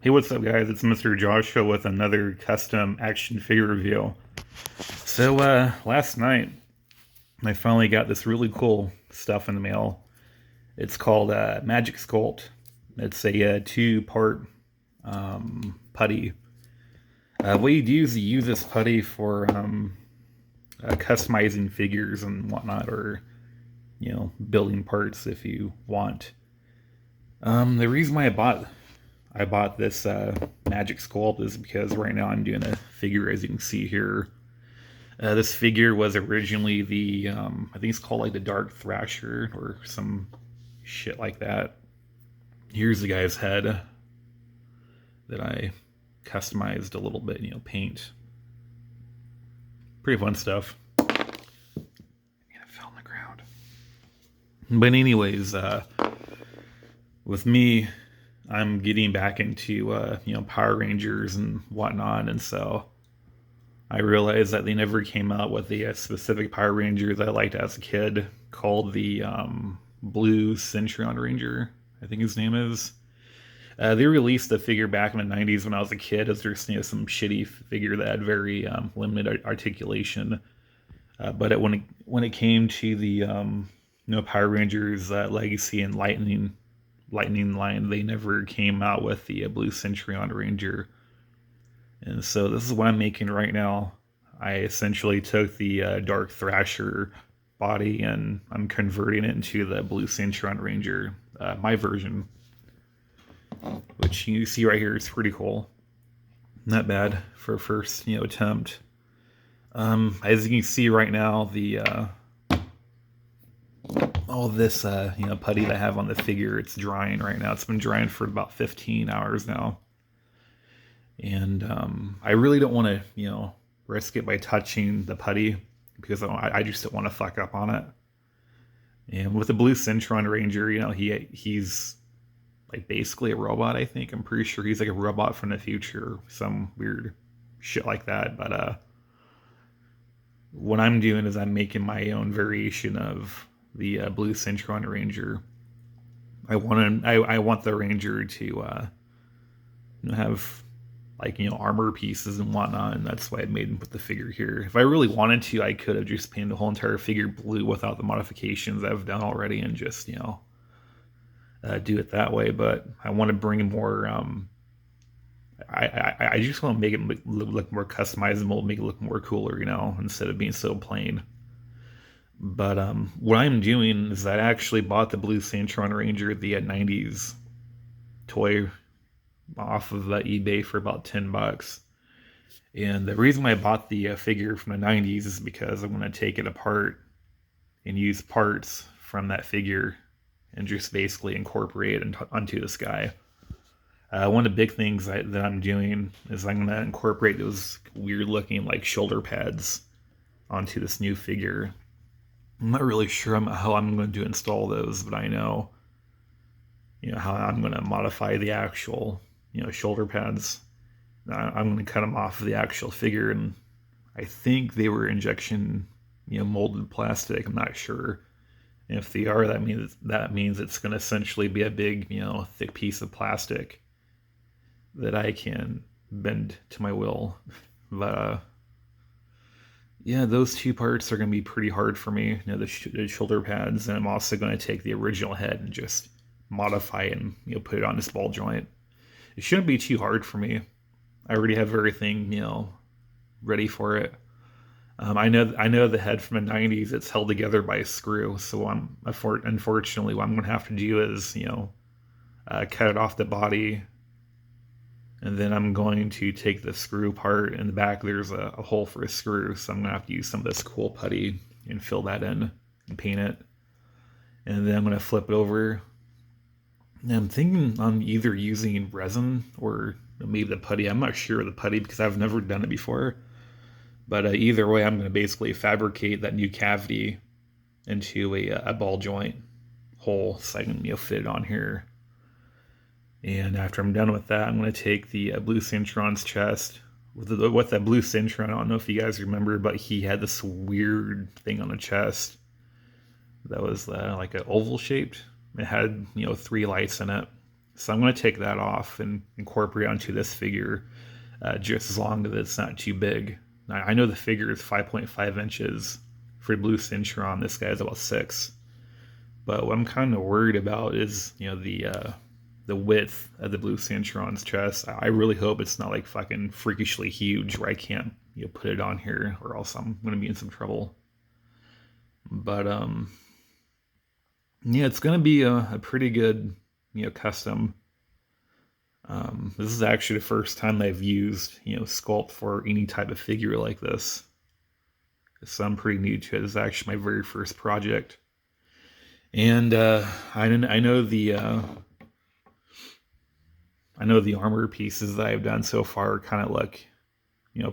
Hey, what's up, guys? It's Mr. Joshua with another custom action figure review. Last night I finally got this really cool stuff in the mail. It's called Magic Sculpt. It's a two-part putty. What you do is you use this putty for customizing figures and whatnot, or building parts if you want. The reason why I bought this Magic Sculpt is because right now I'm doing a figure, as you can see here. This figure was originally the, I think it's called like the Dark Thrasher or some shit like that. Here's the guy's head that I customized a little bit, paint. Pretty fun stuff. And it fell on the ground. But anyways, with me, I'm getting back into, Power Rangers and whatnot, and so I realized that they never came out with the specific Power Ranger that I liked as a kid, called the Blue Senturion Ranger, I think his name is. They released the figure back in the '90s when I was a kid, as there's some shitty figure that had very limited articulation. But when it came to the Power Rangers Legacy and Lightning line, they never came out with the Blue Centurion Ranger. And so this is what I'm making right now. I essentially took the Dark Thrasher body and I'm converting it into the Blue Centurion Ranger, my version, which you see right here is pretty cool. Not bad for a first attempt. As you can see right now, the all this putty that I have on the figure, it's drying right now. It's been drying for about 15 hours now. And I really don't want to, risk it by touching the putty because I just don't want to fuck up on it. And with the Blue Centron Ranger, he's like basically a robot. I think I'm pretty sure he's like a robot from the future, some weird shit like that. But what I'm doing is I'm making my own variation of the Blue Centron Ranger. I want the Ranger to have like armor pieces and whatnot, and that's why I made him put the figure here. If I really wanted to, I could have just painted the whole entire figure blue without the modifications I've done already, and just do it that way. But I want to bring more. I just want to make it look more customizable, make it look more cooler, instead of being so plain. But what I'm doing is I actually bought the Blue Santron Ranger, the '90s toy, off of eBay for about $10. And the reason why I bought the figure from the '90s is because I'm going to take it apart and use parts from that figure and just basically incorporate it onto this guy. One of the big things that I'm doing is I'm going to incorporate those weird looking like shoulder pads onto this new figure. I'm not really sure how I'm going to install those, but I know, how I'm going to modify the actual, shoulder pads. I'm going to cut them off of the actual figure, and I think they were injection, molded plastic. I'm not sure. And if they are, that means it's going to essentially be a big, thick piece of plastic that I can bend to my will. But yeah, those two parts are going to be pretty hard for me, the shoulder pads, and I'm also going to take the original head and just modify it and put it on this ball joint. It shouldn't be too hard for me. I already have everything ready for it. I know the head from the '90s. It's held together by a screw, so unfortunately what I'm going to have to do is cut it off the body. And then I'm going to take the screw part. In the back, there's a hole for a screw, so I'm going to have to use some of this cool putty and fill that in and paint it. And then I'm going to flip it over. And I'm thinking on either using resin or maybe the putty. I'm not sure of the putty because I've never done it before. But either way, I'm going to basically fabricate that new cavity into a ball joint hole so I can fit it on here. And after I'm done with that, I'm going to take the Blue Centron's chest. With that Blue Centron, I don't know if you guys remember, but he had this weird thing on the chest that was like an oval shaped. It had 3 lights in it. So I'm going to take that off and incorporate onto this figure, just as long as it's not too big. Now, I know the figure is 5.5 inches for Blue Senturion. This guy's about 6. But what I'm kind of worried about is, the width of the Blue Centurion's chest. I really hope it's not like fucking freakishly huge where I can't, put it on here, or else I'm going to be in some trouble. But yeah, it's going to be a pretty good, custom. This is actually the first time I've used, sculpt for any type of figure like this. So I'm pretty new to it. This is actually my very first project. And I know the armor pieces that I've done so far kind of look,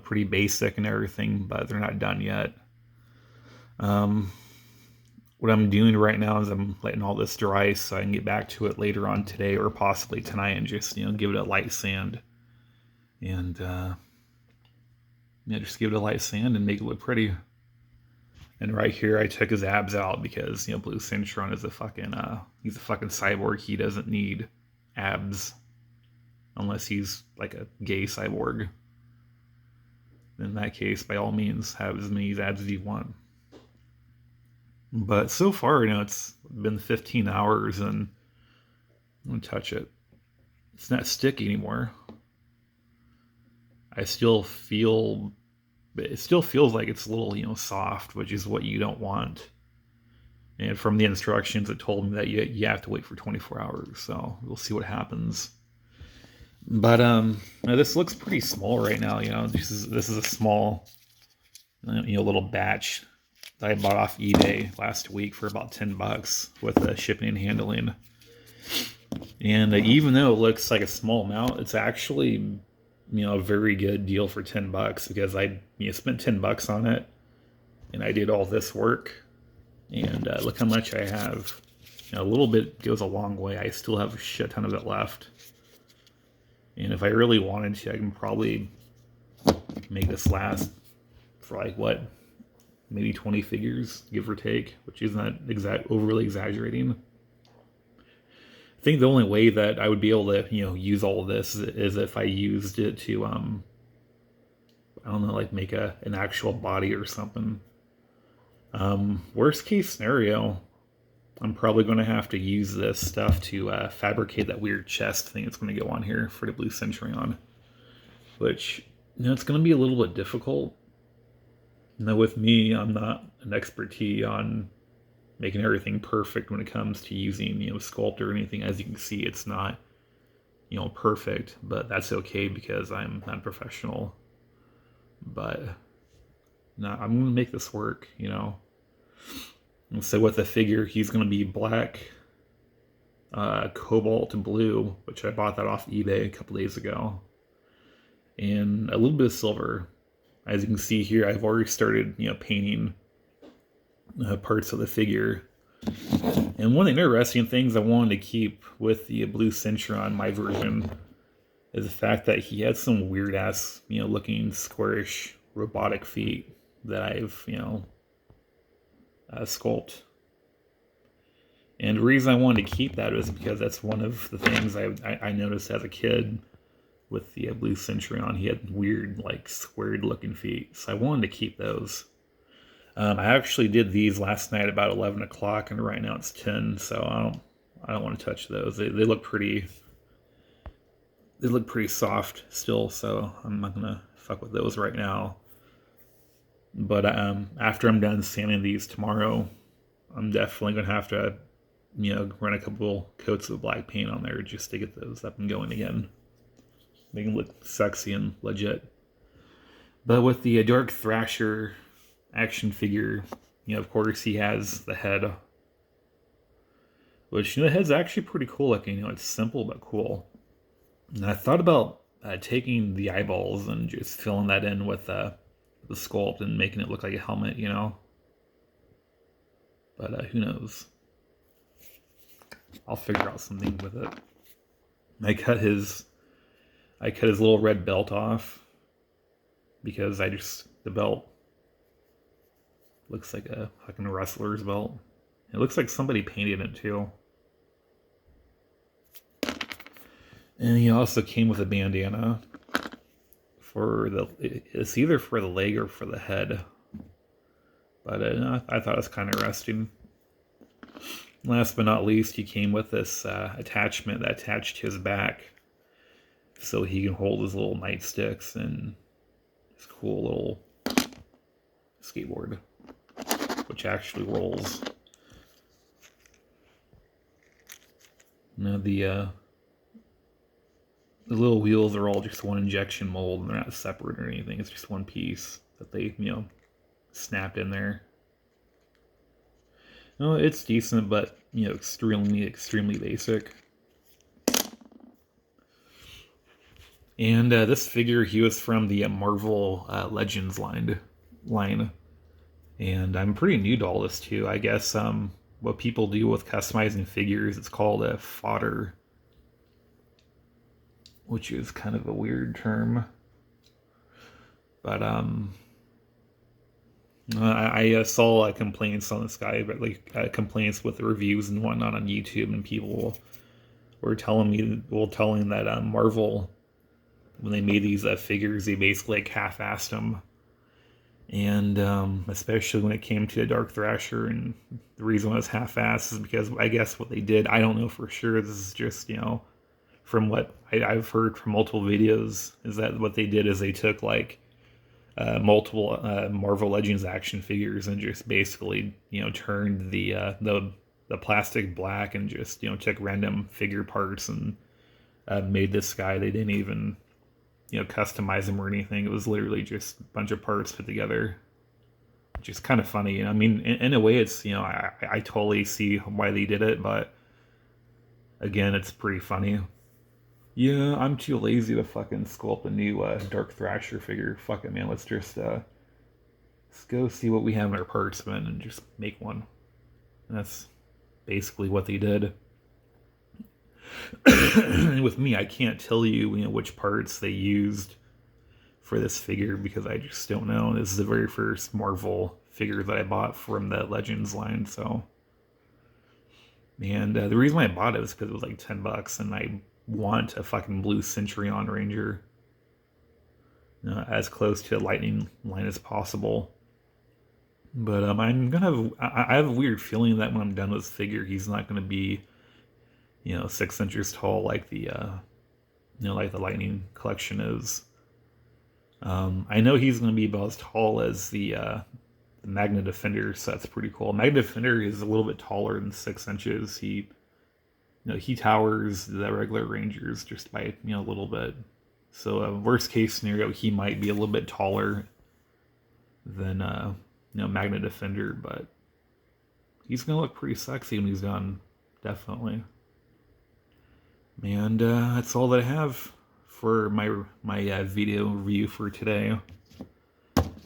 pretty basic and everything, but they're not done yet. What I'm doing right now is I'm letting all this dry so I can get back to it later on today or possibly tonight and just, give it a light sand. And, just give it a light sand and make it look pretty. And right here, I took his abs out because, Blue Senturion is he's a fucking cyborg. He doesn't need abs unless he's like a gay cyborg. In that case, by all means, have as many abs as you want. But so far, it's been 15 hours and I'm going to touch it. It's not sticky anymore. It still feels like it's a little, soft, which is what you don't want. And from the instructions, it told me that you have to wait for 24 hours. So we'll see what happens. But this looks pretty small right now. This is a small, little batch that I bought off eBay last week for about $10 with the shipping and handling. And even though it looks like a small amount, it's actually, a very good deal for $10 because I spent $10 on it and I did all this work. And look how much I have. A little bit goes a long way. I still have a shit ton of it left. And if I really wanted to, I can probably make this last for maybe 20 figures, give or take, which isn't overly exaggerating. I think the only way that I would be able to, use all of this is if I used it to, I don't know, make an actual body or something. Worst case scenario, I'm probably going to have to use this stuff to fabricate that weird chest thing that's going to go on here for the Blue Senturion, which, it's going to be a little bit difficult. Now, with me, I'm not an expertise on making everything perfect when it comes to using, sculpt or anything. As you can see, it's not, perfect, but that's okay because I'm not a professional. But no, I'm going to make this work, And so with the figure, he's going to be black, cobalt blue, which I bought that off eBay a couple days ago, and a little bit of silver. As you can see here, I've already started, painting parts of the figure. And one of the interesting things I wanted to keep with the Blue Senturion, my version, is the fact that he had some weird ass, looking squarish robotic feet that I've, sculpt. And the reason I wanted to keep that is because that's one of the things I noticed as a kid with the Blue Senturion. He had weird, squared looking feet. So I wanted to keep those. I actually did these last night about 11 o'clock, and right now it's 10, so I don't want to touch those. They look pretty soft still, so I'm not gonna fuck with those right now. But after I'm done sanding these tomorrow, I'm definitely gonna have to, run a couple coats of black paint on there just to get those up and going again. Make them look sexy and legit. But with the Dark Thrasher action figure, of course he has the head, which, the head's actually pretty cool looking. It's simple but cool. And I thought about taking the eyeballs and just filling that in with the sculpt and making it look like a helmet, But who knows? I'll figure out something with it. I cut his little red belt off because the belt looks like a fucking wrestler's belt. It looks like somebody painted it too. And he also came with a bandana for it's either for the leg or for the head. But I thought it was kind of interesting. Last but not least, he came with this attachment that attached to his back so he can hold his little nightsticks and his cool little skateboard, which actually rolls. Now the little wheels are all just one injection mold, and they're not separate or anything. It's just one piece that they, snapped in there. No, it's decent, but extremely basic. And this figure, he was from the Marvel Legends line, and I'm pretty new to all this too. I guess what people do with customizing figures, it's called a fodder, which is kind of a weird term. But I saw complaints on this guy, but complaints with the reviews and whatnot on YouTube, and people were telling that Marvel, when they made these figures, they basically half-assed them, and especially when it came to a Dark Thrasher. And the reason why it was half-assed is because I guess what they did, I don't know for sure. This is just from what I've heard from multiple videos, is that what they did is they took multiple Marvel Legends action figures and just basically turned the plastic black and just took random figure parts and made this guy. They didn't even customize him or anything. It was literally just a bunch of parts put together, which is kind of funny. I mean, in a way, it's I totally see why they did it, but again, it's pretty funny. Yeah, I'm too lazy to fucking sculpt a new Dark Thrasher figure. Fuck it, man. Let's go see what we have in our parts bin and just make one. And that's basically what they did. And with me, I can't tell you, which parts they used for this figure because I just don't know. This is the very first Marvel figure that I bought from the Legends line, so. And the reason why I bought it was because it was like $10, and I want a fucking blue Senturion Ranger as close to a lightning line as possible. But I have a weird feeling that when I'm done with this figure, he's not gonna be 6 inches tall like the like the Lightning collection is. I know he's gonna be about as tall as the Magna Defender, so that's pretty cool. Magna Defender is a little bit taller than 6 inches. He towers the regular Rangers just by a little bit. So worst case scenario, he might be a little bit taller than Magna Defender, but he's gonna look pretty sexy when he's done, definitely. And that's all that I have for my video review for today.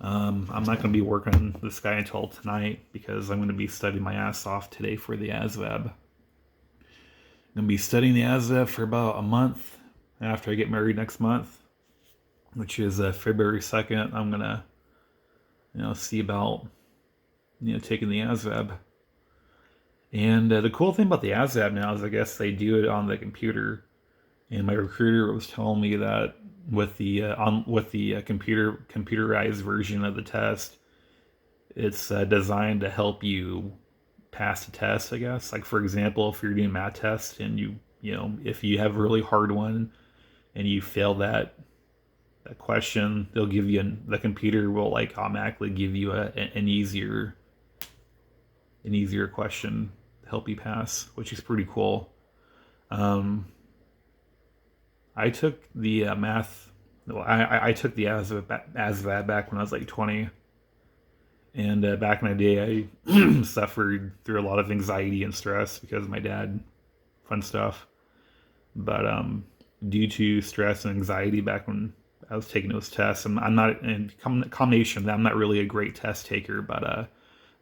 I'm not going to be working on this guy until tonight because I'm going to be studying my ass off today for the ASVAB. I'm going to be studying the ASVAB for about a month after I get married next month, which is February 2nd. I'm going to see about taking the ASVAB. And the cool thing about the ASVAB now is I guess they do it on the computer. And my recruiter was telling me that with the computerized version of the test, it's designed to help you pass the test, I guess. Like, for example, if you're doing a math test and if you have a really hard one and you fail that question, they'll give you the computer will automatically give you an easier question to help you pass, which is pretty cool. I took the math. Well, I took the ASVAB back when I was 20, and back in the day, I suffered through a lot of anxiety and stress because of my dad. Fun stuff, but due to stress and anxiety back when I was taking those tests, I'm not in combination of that. I'm not really a great test taker, but a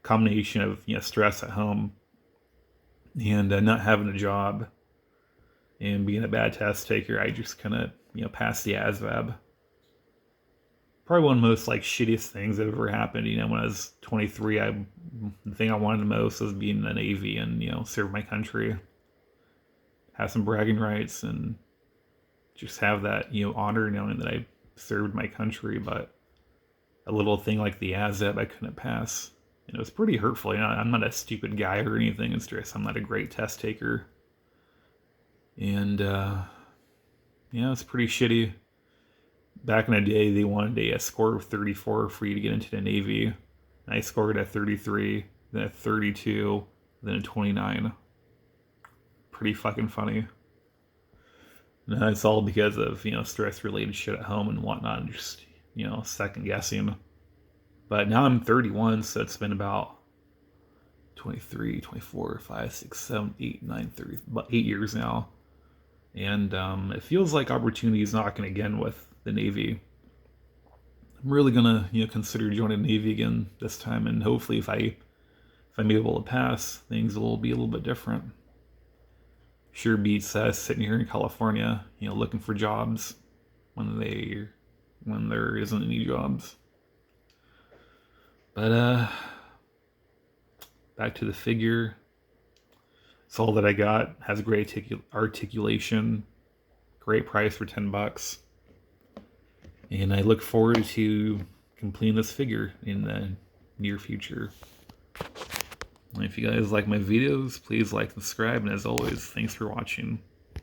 combination of stress at home and not having a job and being a bad test taker, I just kind of passed the ASVAB. Probably one of the most shittiest things that ever happened. When I was 23, the thing I wanted the most was being in the Navy and serve my country, have some bragging rights, and just have that, honor knowing that I served my country. But a little thing like the ASAP I couldn't pass. And it was pretty hurtful. I'm not a stupid guy or anything. It's just I'm not a great test taker. And it's pretty shitty. Back in the day, they wanted a score of 34 for you to get into the Navy. I scored at 33, then a 32, then a 29. Pretty fucking funny. And it's all because of, stress-related shit at home and whatnot, and just, second guessing. But now I'm 31, so it's been about 23, 24, 5, 6, 7, 8, 9, 30, about 8 years now. And it feels like opportunity is knocking again with the Navy. I'm really gonna, consider joining the Navy again this time, and hopefully if I'm able to pass, things will be a little bit different. Sure beats sitting here in California, looking for jobs when there isn't any jobs. But back to the figure. It's all that I got. Has great articulation. Great price for $10. And I look forward to completing this figure in the near future. And if you guys like my videos, please like and subscribe. And as always, thanks for watching.